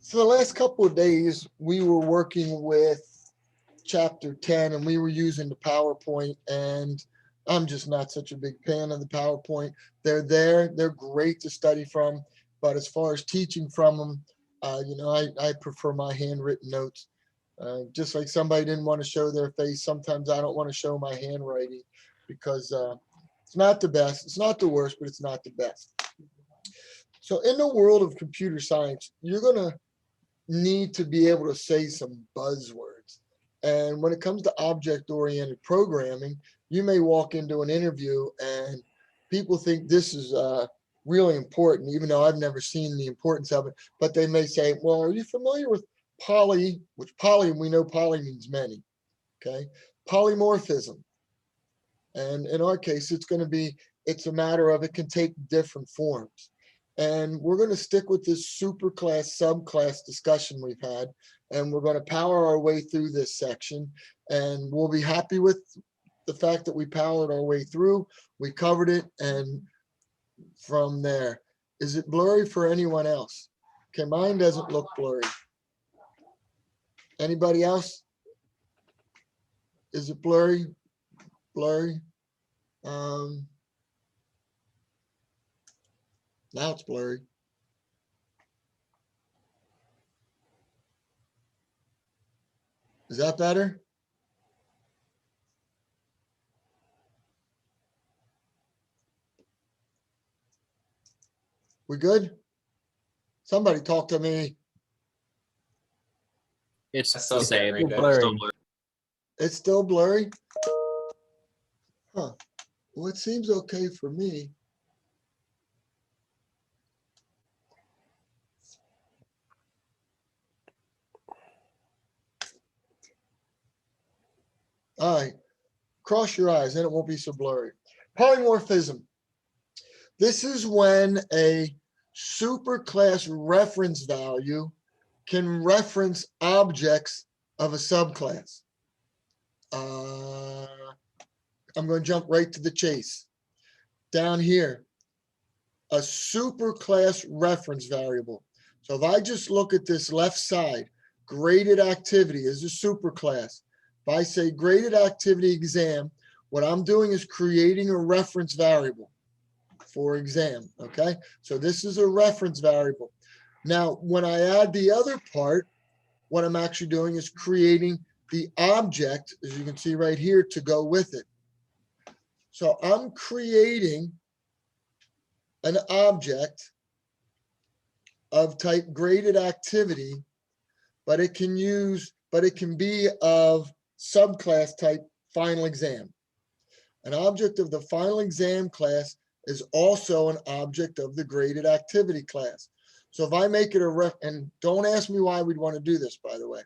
So the last couple of days, we were working with chapter 10 and we were using the PowerPoint, and I'm just not such a big fan of the PowerPoint. They're great to study from, but as far as teaching from them, I prefer my handwritten notes. Just like somebody didn't want to show their face, sometimes I don't want to show my handwriting because it's not the best. It's not the worst, but it's not the best. So in the world of computer science, you're going to need to be able to say some buzzwords. And when it comes to object-oriented programming, you may walk into an interview and people think this is really important, even though I've never seen the importance of it. But they may say, well, are you familiar with poly, which poly, we know poly means many, okay? Polymorphism. And in our case, it's a matter of it can take different forms. And we're going to stick with this superclass, subclass discussion we've had, and we're going to power our way through this section. And we'll be happy with the fact that we powered our way through. We covered it, and from there, is it blurry for anyone else? Okay, mine doesn't look blurry. Anybody else? Is it blurry? Blurry? Now it's blurry. Is that better? We good? Somebody talk to me. It's the same. Still blurry. It's still blurry? Huh. Well, it seems okay for me. All right, cross your eyes, then it won't be so blurry. Polymorphism. This is when a superclass reference value can reference objects of a subclass. I'm going to jump right to the chase. Down here, a superclass reference variable. So if I just look at this left side, graded activity is a superclass. If I say graded activity exam, what I'm doing is creating a reference variable for exam, okay? So this is a reference variable. Now, when I add the other part, what I'm actually doing is creating the object, as you can see right here, to go with it. So I'm creating an object of type graded activity, but it can be of subclass type final exam. An object of the final exam class is also an object of the graded activity class. So if I make it and don't ask me why we'd want to do this, by the way.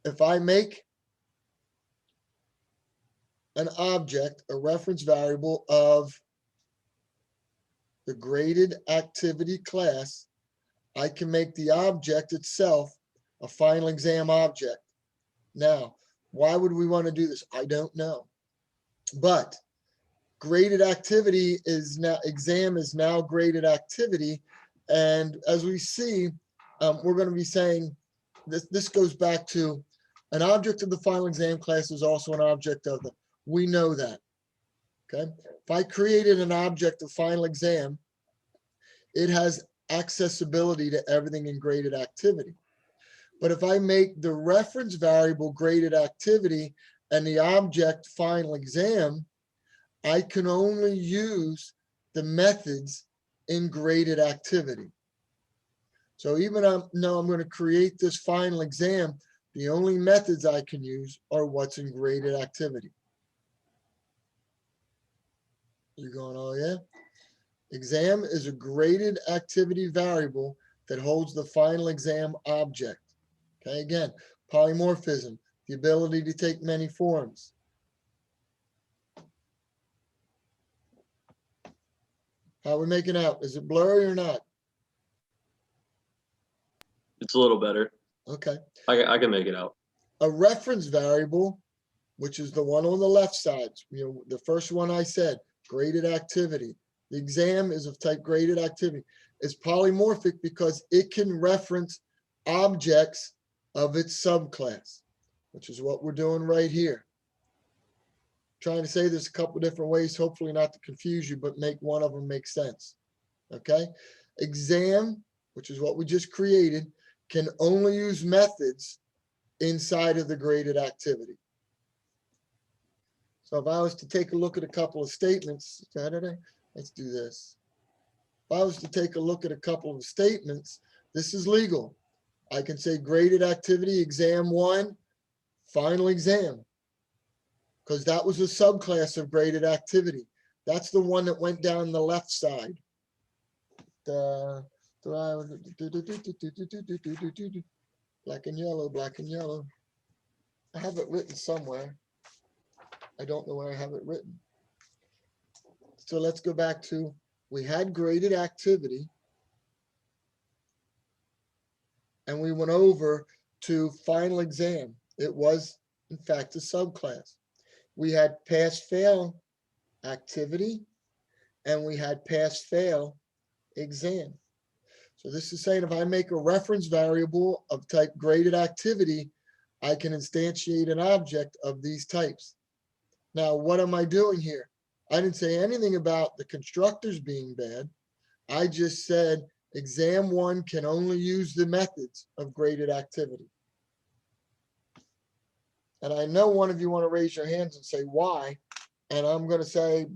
If I make an object, a reference variable of the graded activity class, I can make the object itself a final exam object. Now, why would we want to do this? I don't know. But graded activity is now, exam is now graded activity. And as we see, we're going to be saying this goes back to an object of the final exam class is also an object of the, we know that, okay? If I created an object of final exam, it has accessibility to everything in graded activity. But if I make the reference variable graded activity and the object final exam, I can only use the methods in graded activity. So even though I'm going to create this final exam, the only methods I can use are what's in graded activity. You're going, oh yeah? Exam is a graded activity variable that holds the final exam object. Okay, again, polymorphism, the ability to take many forms. How are we making out? Is it blurry or not? It's a little better. Okay. I can make it out. A reference variable, which is the one on the left side, the first one I said, graded activity. The exam is of type graded activity. It's polymorphic because it can reference objects of its subclass, which is what we're doing right here. Trying to say there's a couple different ways, hopefully not to confuse you, but make one of them make sense. Okay? Exam, which is what we just created, can only use methods inside of the graded activity. So if I was to take a look at a couple of statements, let's do this. If I was to take a look at a couple of statements, this is legal. I can say graded activity, exam 1, final exam, because that was a subclass of graded activity. That's the one that went down the left side. Black and yellow, black and yellow. I have it written somewhere. I don't know where I have it written. So let's go back to, we had graded activity, and we went over to final exam. It was, in fact, a subclass. We had pass-fail activity, and we had pass-fail exam. So this is saying if I make a reference variable of type graded activity, I can instantiate an object of these types. Now, what am I doing here? I didn't say anything about the constructors being bad. I just said exam 1 can only use the methods of graded activity. And I know one of you want to raise your hands and say why, and I'm going to say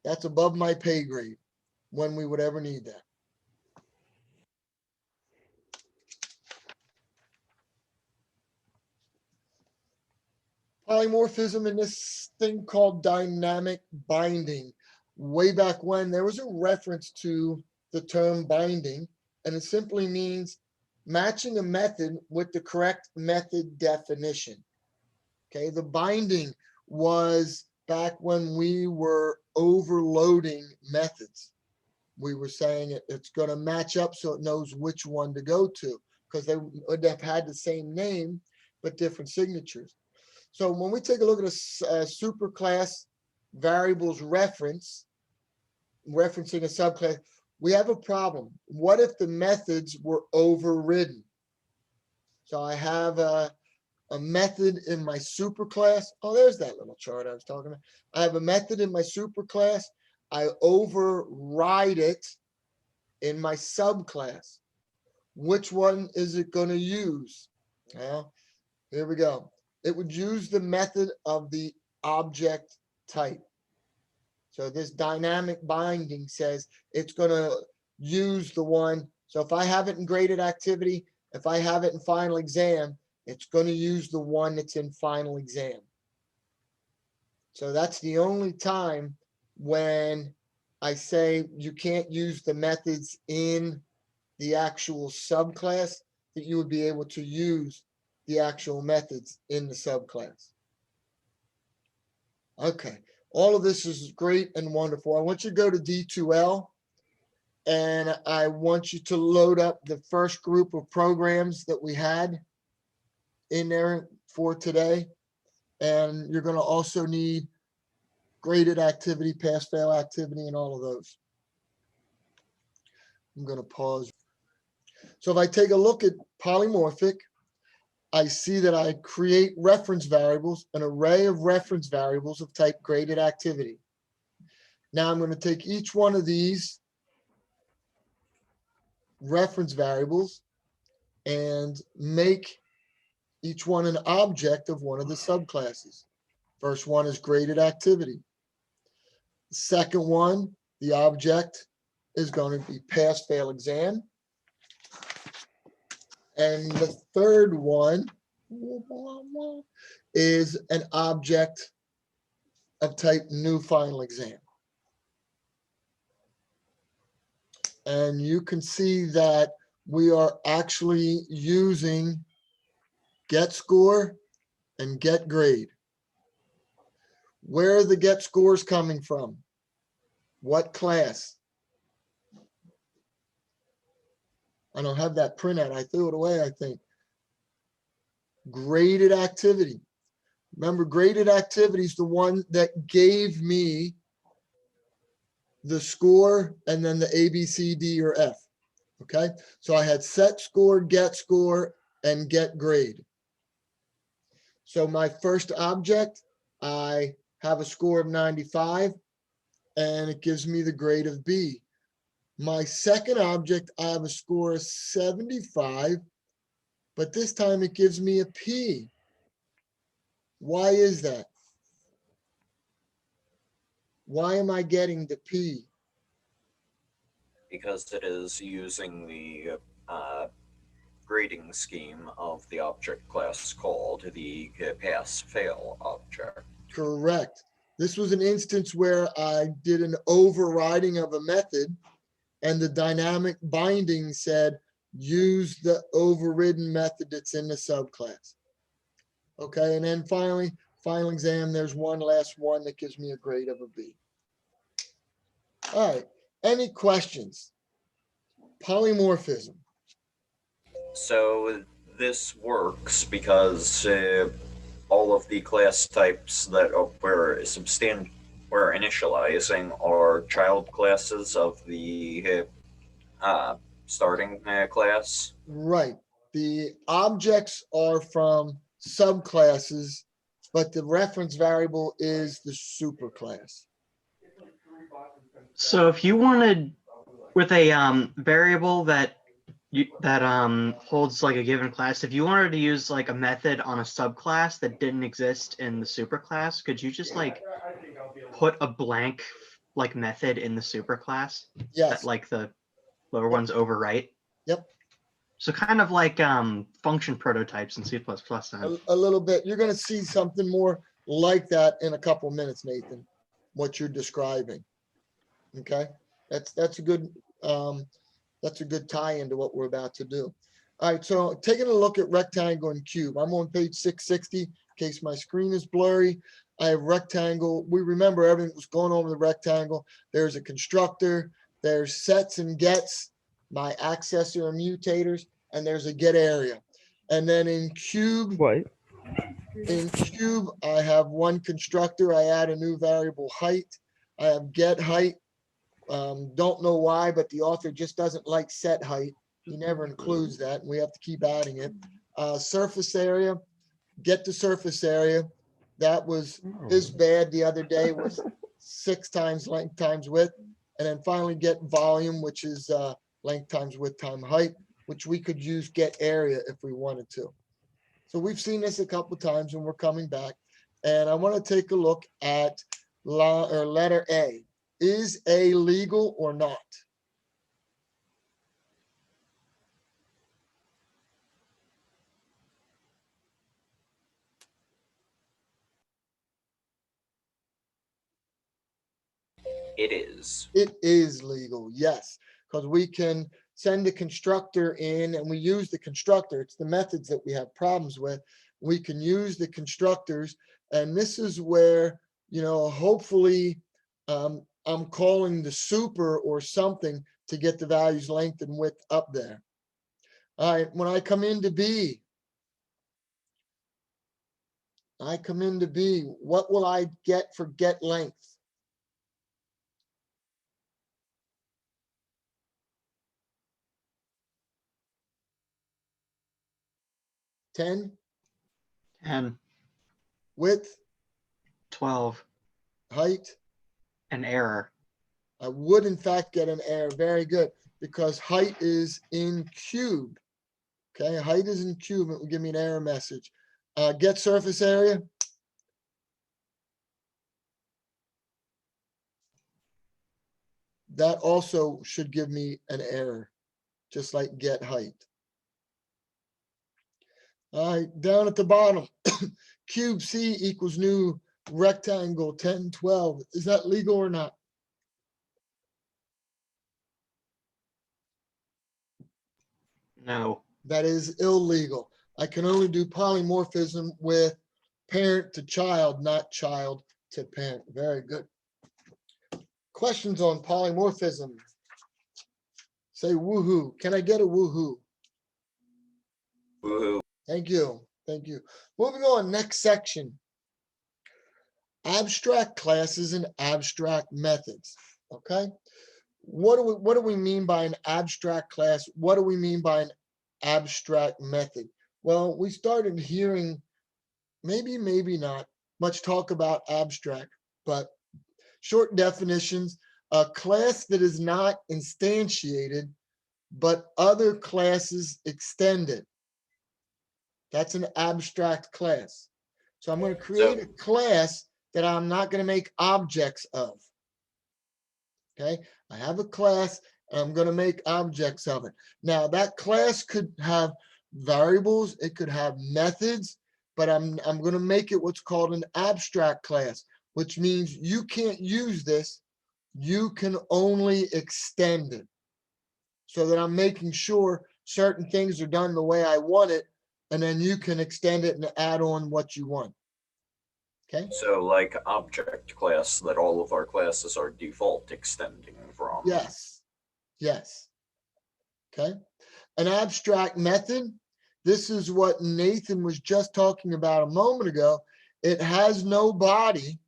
that's above my pay grade when we would ever need that. Polymorphism in this thing called dynamic binding. Way back when, there was a reference to the term binding, and it simply means matching a method with the correct method definition. Okay, the binding was back when we were overloading methods. We were saying it's going to match up so it knows which one to go to, because they would have had the same name but different signatures. So when we take a look at a superclass variables referencing a subclass, we have a problem. What if the methods were overridden? So I have a method in my superclass. Oh, there's that little chart I was talking about. I have a method in my superclass. I override it in my subclass. Which one is it going to use? Well, here we go. It would use the method of the object type. So this dynamic binding says it's going to use the one. So if I have it in graded activity, if I have it in final exam, it's going to use the one that's in final exam. So that's the only time when I say you can't use the methods in the actual subclass, that you would be able to use the actual methods in the subclass. Okay, all of this is great and wonderful. I want you to go to D2L, and I want you to load up the first group of programs that we had in there for today. And you're going to also need graded activity, pass-fail activity, and all of those. I'm going to pause. So if I take a look at polymorphic, I see that I create reference variables, an array of reference variables of type graded activity. Now I'm going to take each one of these reference variables and make each one an object of one of the subclasses. First one is graded activity. The second one, the object is going to be pass-fail exam. And the third one is an object of type new final exam. And you can see that we are actually using get score and get grade. Where are the get scores coming from? What class? I don't have that printout. I threw it away, I think. Graded activity. Remember, graded activity is the one that gave me the score and then the A, B, C, D, or F. Okay, so I had set score, and get grade. So my first object, I have a score of 95 and it gives me the grade of B. My second object, I have a score of 75, but this time it gives me a P. Why is that? Why am I getting the P? Because it is using the grading scheme of the object class called the pass-fail object. Correct. This was an instance where I did an overriding of a method and the dynamic binding said, use the overridden method that's in the subclass. Okay, and then finally, final exam, there's one last one that gives me a grade of a B. All right, any questions? Polymorphism. So this works because all of the class types that we're initializing are child classes of the starting class. Right. The objects are from subclasses, but the reference variable is the superclass. So if you wanted with a variable that holds like a given class, if you wanted to use like a method on a subclass that didn't exist in the superclass, could you just like put a blank like method in the superclass Yes. that like the lower ones overwrite? Yep. So kind of like function prototypes in C++ then. A little bit. You're going to see something more like that in a couple of minutes, Nathan, what you're describing. Okay, that's a good tie into what we're about to do. All right, so taking a look at rectangle and cube. I'm on page 660 in case my screen is blurry. I have rectangle. We remember everything was going on with the rectangle. There's a constructor, there's sets and gets, my accessor and mutators, and there's a get area. And then in cube, I have one constructor. I add a new variable height. I have get height. Don't know why, but the author just doesn't like set height. He never includes that, and we have to keep adding it. Surface area, get the surface area. That was this bad the other day, was 6 times length times width. And then finally get volume, which is length times width times height, which we could use get area if we wanted to. So we've seen this a couple times and we're coming back. And I want to take a look at letter A. Is A legal or not? It is. It is legal, yes, because we can send the constructor in and we use the constructor. It's the methods that we have problems with. We can use the constructors, and this is where, hopefully I'm calling the super or something to get the values length and width up there. All right, when I come into B, what will I get for get length? 10, 10, width, 12, height. an error. I would in fact get an error. Very good, because height is in cube. Okay, height is in cube. It will give me an error message. Get surface area. That also should give me an error, just like get height. All right, down at the bottom, cube C equals new rectangle 10, 12. Is that legal or not? No. That is illegal. I can only do polymorphism with parent to child, not child to parent. Very good. Questions on polymorphism? Say woohoo. Can I get a woohoo? Woohoo. Thank you. Thank you. Moving on, next section. Abstract classes and abstract methods. Okay. what do we mean by an abstract class? What do we mean by an abstract method? Well, we started hearing maybe not much talk about abstract, but short definitions, a class that is not instantiated, but other classes extend it. That's an abstract class. So I'm going to create a class that I'm not going to make objects of. Okay, I have a class and I'm going to make objects of it. Now that class could have variables, it could have methods, but I'm going to make it what's called an abstract class, which means you can't use this, you can only extend it. So that I'm making sure certain things are done the way I want it, and then you can extend it and add on what you want. Okay. So like object class that all of our classes are default extending from. Yes. Yes. Okay. An abstract method. This is what Nathan was just talking about a moment ago. It has no body,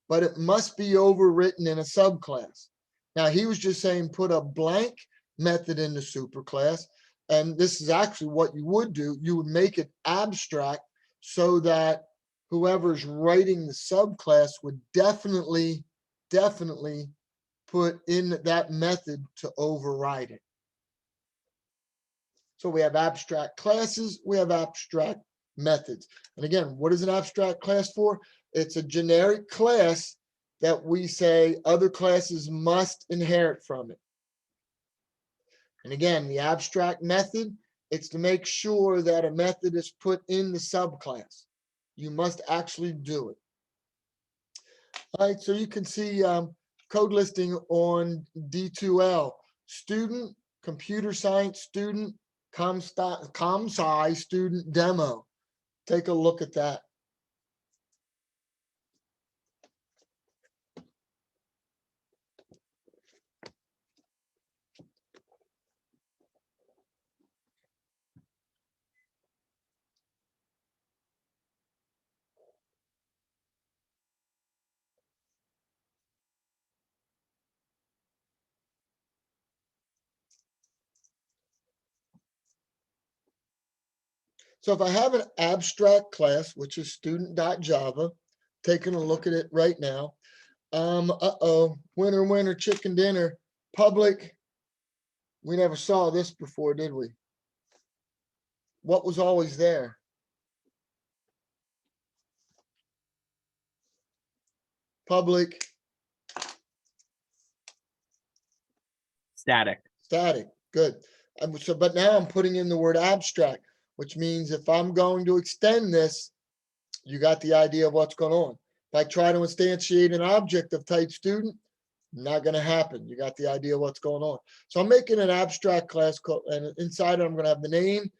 but it must be overwritten in a subclass. Now he was just saying put a blank method in the superclass, and this is actually what you would do. You would make it abstract so that whoever's writing the subclass would definitely put in that method to override it. So we have abstract classes, we have abstract methods. And again, what is an abstract class for? It's a generic class that we say other classes must inherit from it. And again, the abstract method, it's to make sure that a method is put in the subclass. You must actually do it. All right, so you can see code listing on D2L. Student, computer science student, ComSci student demo. Take a look at that. So if I have an abstract class, which is student.java, taking a look at it right now. Winner, winner, chicken dinner, public. We never saw this before, did we? What was always there? Public, Static. static, good. But now I'm putting in the word abstract, which means if I'm going to extend this, you got the idea of what's going on. If I try to instantiate an object of type student, not going to happen. You got the idea of what's going on. So I'm making an abstract class called, and inside it, I'm going to have the name,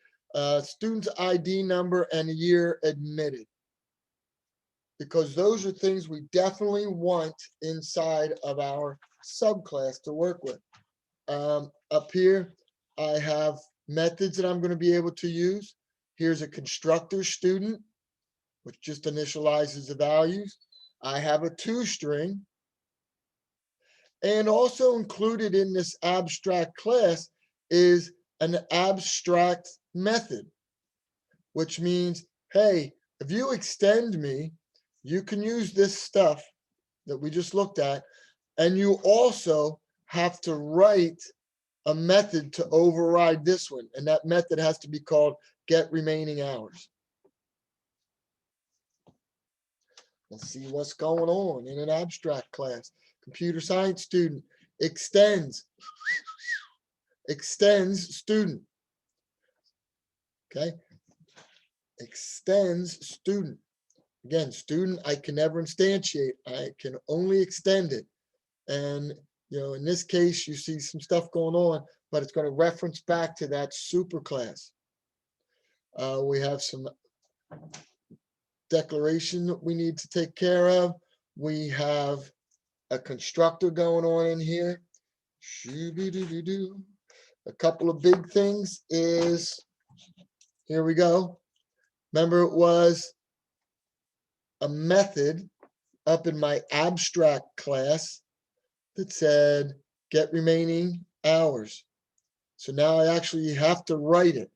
student's ID number, and the year admitted. Because those are things we definitely want inside of our subclass to work with. Up here, I have methods that I'm going to be able to use. Here's a constructor student, which just initializes the values. I have a toString. And also included in this abstract class is an abstract method, which means, hey, if you extend me, you can use this stuff that we just looked at, and you also have to write a method to override this one, and that method has to be called get remaining hours. Let's see what's going on in an abstract class. Computer science student extends student. Okay, extends student. Again, student, I can never instantiate. I can only extend it. And, you know, in this case, you see some stuff going on, but it's going to reference back to that superclass. We have some declaration that we need to take care of. We have a constructor going on in here. A couple of big things is, here we go. Remember, it was a method up in my abstract class that said get remaining hours. So now I actually have to write it.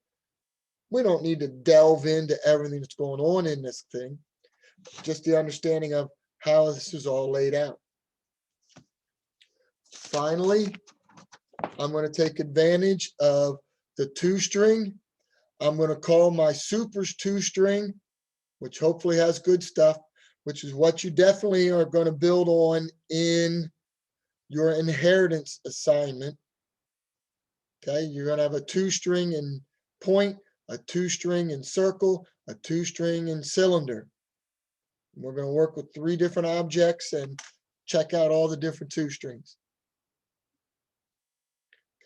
We don't need to delve into everything that's going on in this thing, just the understanding of how this is all laid out. Finally, I'm going to take advantage of the 2-string. I'm going to call my supers 2-string, which hopefully has good stuff, which is what you definitely are going to build on in your inheritance assignment. Okay, you're going to have a 2-string in point, a 2-string in circle, a 2-string in cylinder. We're going to work with 3 different objects and check out all the different 2-strings.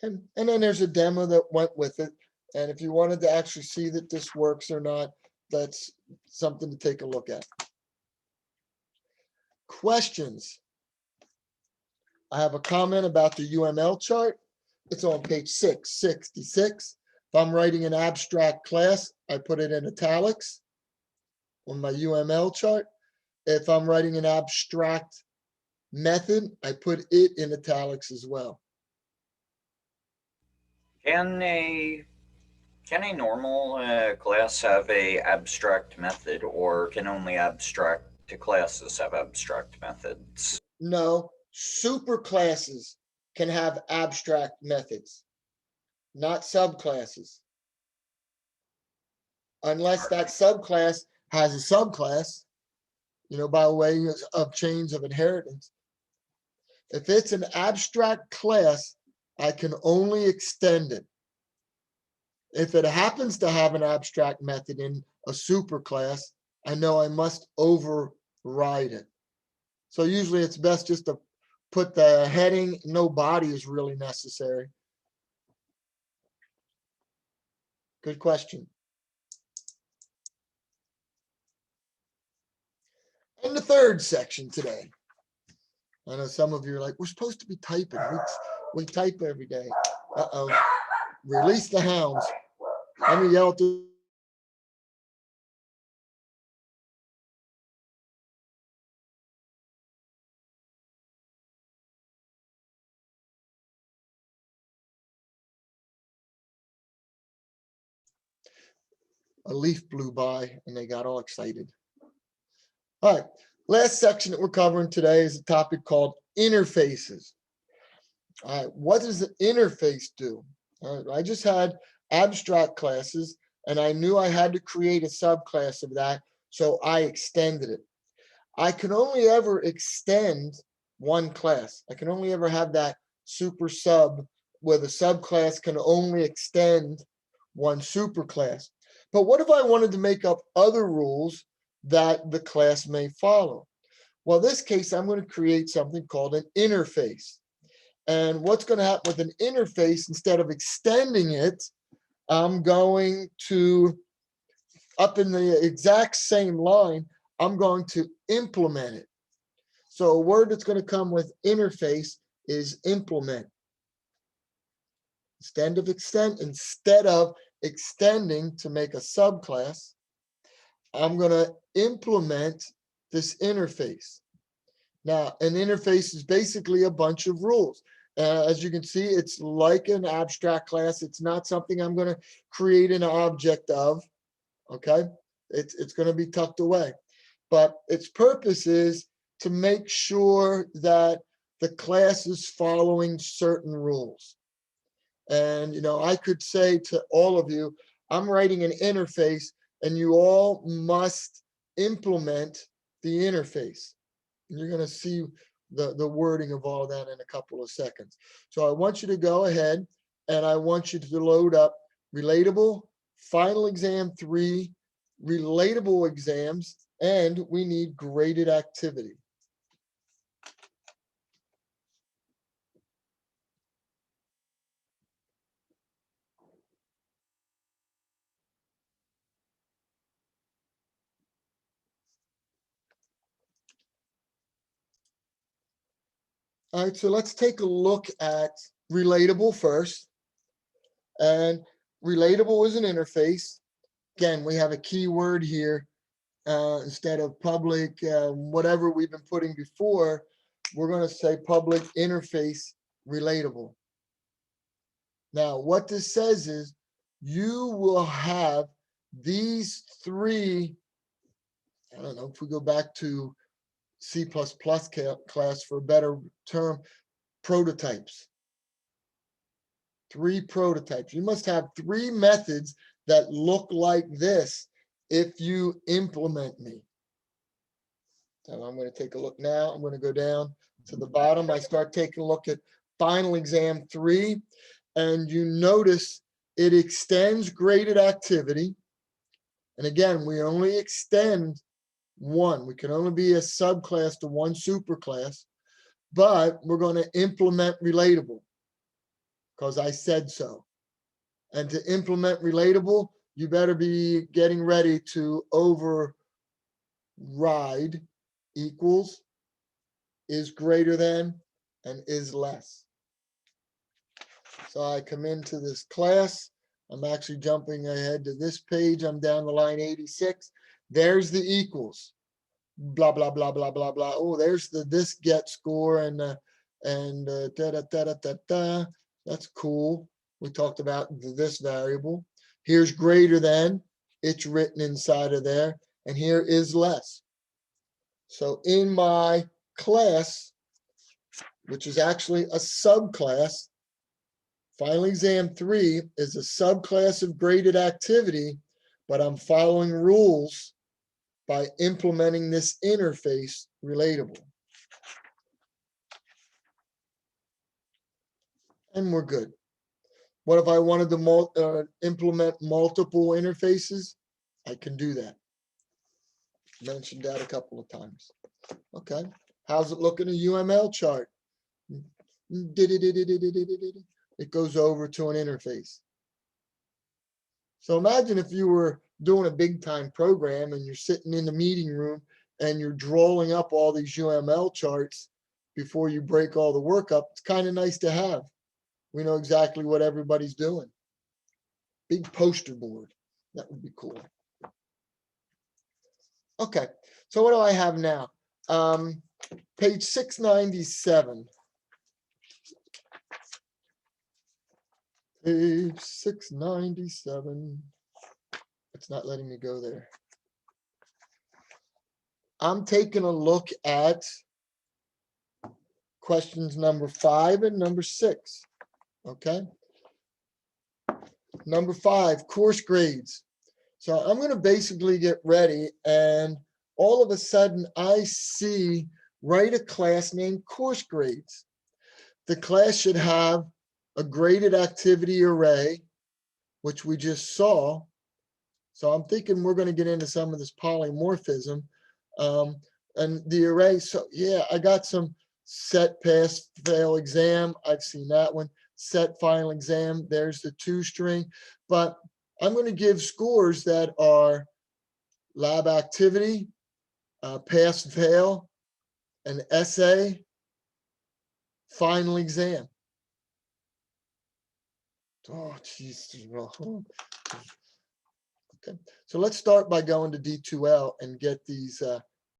And then there's a demo that went with it. And if you wanted to actually see that this works or not, that's something to take a look at. Questions? I have a comment about the UML chart. It's on page 666. If I'm writing an abstract class, I put it in italics on my UML chart. If I'm writing an abstract method, I put it in italics as well. Can a normal class have a abstract method, or can only abstract classes have abstract methods? No, superclasses can have abstract methods, not subclasses. Unless that subclass has a subclass, by way of chains of inheritance. If it's an abstract class, I can only extend it. If it happens to have an abstract method in a superclass, I know I must override it. So usually it's best just to put the heading, no body is really necessary. Good question. And the third section today. I know some of you are like, we're supposed to be typing. We type every day. Uh-oh. Release the hounds. I'm gonna yell at the a leaf blew by and they got all excited. All right, last section that we're covering today is a topic called interfaces. All right, what does an interface do? All right, I just had abstract classes and I knew I had to create a subclass of that, so I extended it. I can only ever extend one class. I can only ever have that super sub where the subclass can only extend one superclass. But what if I wanted to make up other rules that the class may follow? Well, in this case, I'm going to create something called an interface. And what's going to happen with an interface, instead of extending it, I'm going to, up in the exact same line, I'm going to implement it. So a word that's going to come with interface is implement. Instead of extending to make a subclass, I'm going to implement this interface. Now, an interface is basically a bunch of rules. As you can see, it's like an abstract class. It's not something I'm going to create an object of. Okay, it's going to be tucked away. But its purpose is to make sure that the class is following certain rules. And, I could say to all of you, I'm writing an interface and you all must implement the interface. And you're going to see the wording of all that in a couple of seconds. So I want you to go ahead and I want you to load up relatable, final exam 3, relatable exams, and we need graded activity. All right, so let's take a look at relatable first. And relatable is an interface. Again, we have a keyword here. Instead of public, whatever we've been putting before, we're going to say public interface relatable. Now, what this says is you will have these three, I don't know, if we go back to C++ class for a better term, prototypes. 3 prototypes. You must have 3 methods that look like this if you implement me. So I'm going to take a look now. I'm going to go down to the bottom. I start taking a look at final exam 3, and you notice it extends graded activity. And again, we only extend one. We can only be a subclass to one superclass, but we're going to implement relatable because I said so. And to implement relatable, you better be getting ready to override equals, is greater than, and is less. So I come into this class. I'm actually jumping ahead to this page. I'm down to line 86. There's the equals. Blah, blah, blah, blah, blah, blah. Oh, there's the this get score and da da da da da da. That's cool. We talked about this variable. Here's greater than. It's written inside of there. And here is less. So in my class, which is actually a subclass, final exam 3 is a subclass of graded activity, but I'm following rules by implementing this interface relatable. And we're good. What if I wanted to implement multiple interfaces? I can do that. Mentioned that a couple of times. Okay. How's it look in a UML chart? It goes over to an interface. So imagine if you were doing a big time program and you're sitting in the meeting room and you're drawing up all these UML charts before you break all the work up. It's kind of nice to have. We know exactly what everybody's doing. Big poster board. That would be cool. Okay, so what do I have now? Page 697. Page 697. It's not letting me go there. I'm taking a look at questions number 5 and number 6. Okay. Number 5, course grades. So I'm going to basically get ready, and all of a sudden I see write a class named course grades. The class should have a graded activity array, which we just saw. So I'm thinking we're going to get into some of this polymorphism. And the array, so yeah, I got some set, pass, fail exam. I've seen that one. Set, final exam. There's the 2 string. But I'm going to give scores that are lab activity, pass, fail, an essay, final exam. Oh, geez. Okay, so let's start by going to D2L and get these